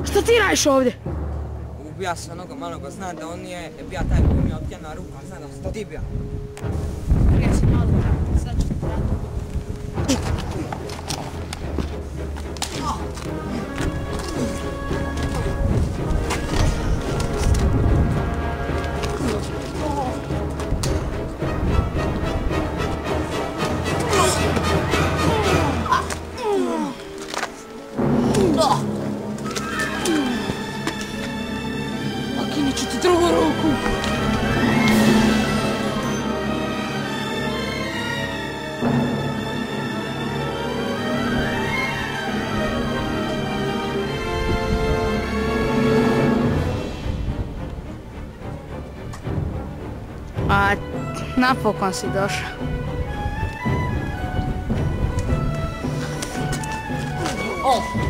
Šta ti radiš ovdje? Ubija se onoga maloga, zna da on je bija taj koji mi je otpjena ruka, zna da si to ti bija. Prije si malo, sad ću ti vratiti. Makinit ću ti drugu ruku. A napokon si došao. O!